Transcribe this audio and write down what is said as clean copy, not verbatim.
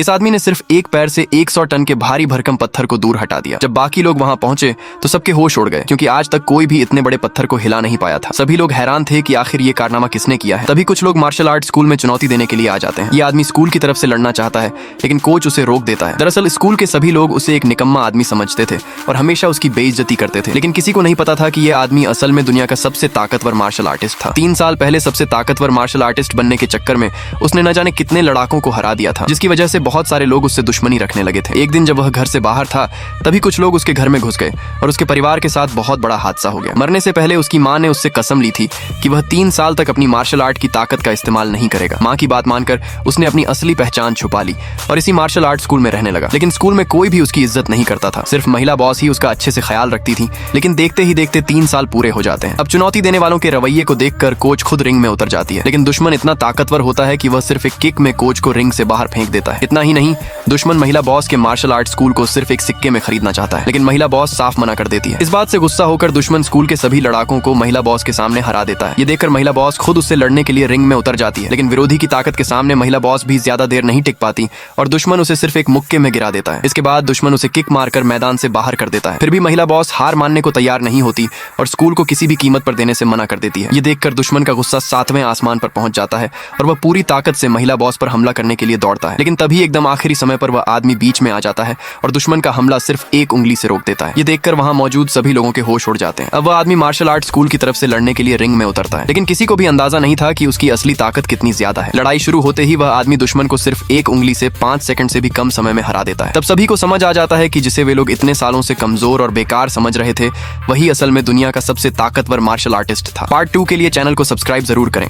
इस आदमी ने सिर्फ एक पैर से 100 टन के भारी भरकम पत्थर को दूर हटा दिया। जब बाकी लोग वहां पहुंचे तो सबके होश उड़ गए, क्योंकि आज तक कोई भी इतने बड़े पत्थर को हिला नहीं पाया था। सभी लोग हैरान थे कि आखिर ये कारनामा किसने किया है। तभी कुछ लोग मार्शल आर्ट स्कूल में चुनौती देने के लिए आ जाते हैं। ये आदमी स्कूल की तरफ से लड़ना चाहता है, लेकिन कोच उसे रोक देता है। दरअसल स्कूल के सभी लोग उसे एक निकम्मा आदमी समझते थे और हमेशा उसकी बेइज्जती करते थे, लेकिन किसी को नहीं पता था कि यह आदमी असल में दुनिया का सबसे ताकतवर मार्शल आर्टिस्ट था। 3 साल पहले सबसे ताकतवर मार्शल आर्टिस्ट बनने के चक्कर में उसने न जाने कितने लड़ाकों को हरा दिया था, जिसकी वजह से बहुत सारे लोग उससे दुश्मनी रखने लगे थे। एक दिन जब वह घर से बाहर था, तभी कुछ लोग उसके घर में घुस गए और उसके परिवार के साथ बहुत बड़ा हादसा हो गया। मरने से पहले उसकी मां ने उससे कसम ली थी कि वह 3 साल तक अपनी मार्शल आर्ट की ताकत का इस्तेमाल नहीं करेगा। मां की बात मानकर उसने अपनी असली पहचान छुपा ली और इसी मार्शल आर्ट स्कूल में रहने लगा। लेकिन स्कूल में कोई भी उसकी इज्जत नहीं करता था, सिर्फ महिला बॉस ही उसका अच्छे से ख्याल रखती थी। लेकिन देखते ही देखते 3 साल पूरे हो जाते हैं। अब चुनौती देने वालों के रवैये को देखकर कोच खुद रिंग में उतर जाती है, लेकिन दुश्मन इतना ताकतवर होता है कि वह सिर्फ एक किक में कोच को रिंग से बाहर फेंक देता है। इतना ही नहीं, दुश्मन महिला बॉस के मार्शल आर्ट स्कूल को सिर्फ एक सिक्के में खरीदना चाहता है, लेकिन महिला बॉस साफ मना कर देती है। इस बात से गुस्सा होकर दुश्मन स्कूल के सभी लड़ाकों को महिला बॉस के सामने हरा देता है। ये देखकर महिला बॉस खुद उससे लड़ने के लिए रिंग में उतर जाती है, लेकिन विरोधी की ताकत के सामने महिला बॉस भी ज्यादा देर नहीं टिक पाती और दुश्मन उसे सिर्फ एक मुक्के में गिरा देता है। इसके बाद दुश्मन उसे किक मारकर मैदान से बाहर कर देता है। फिर भी महिला बॉस हार मानने को तैयार नहीं होती और स्कूल को किसी भी कीमत पर देने से मना कर देती है। ये देखकर दुश्मन का गुस्सा 7वें आसमान पर पहुंच जाता है और वह पूरी ताकत से महिला बॉस पर हमला करने के लिए दौड़ता है। लेकिन तभी एकदम आखिरी समय पर वह आदमी बीच में आ जाता है और दुश्मन का हमला सिर्फ एक उंगली से रोक देता है। ये देखकर वहां मौजूद सभी लोगों के होश उड़ जाते हैं। अब वह आदमी मार्शल आर्ट स्कूल की तरफ से लड़ने के लिए रिंग में उतरता है, लेकिन किसी को भी अंदाजा नहीं था कि उसकी असली ताकत कितनी ज्यादा है। लड़ाई शुरू होते ही वह आदमी दुश्मन को सिर्फ एक उंगली से 5 सेकंड से भी कम समय में हरा देता है। तब सभी को समझ आ जाता है कि जिसे वे लोग इतने सालों से कमजोर और बेकार समझ रहे थे, वही असल में दुनिया का सबसे ताकतवर मार्शल आर्टिस्ट था। पार्ट 2 के लिए चैनल को सब्सक्राइब जरूर करें।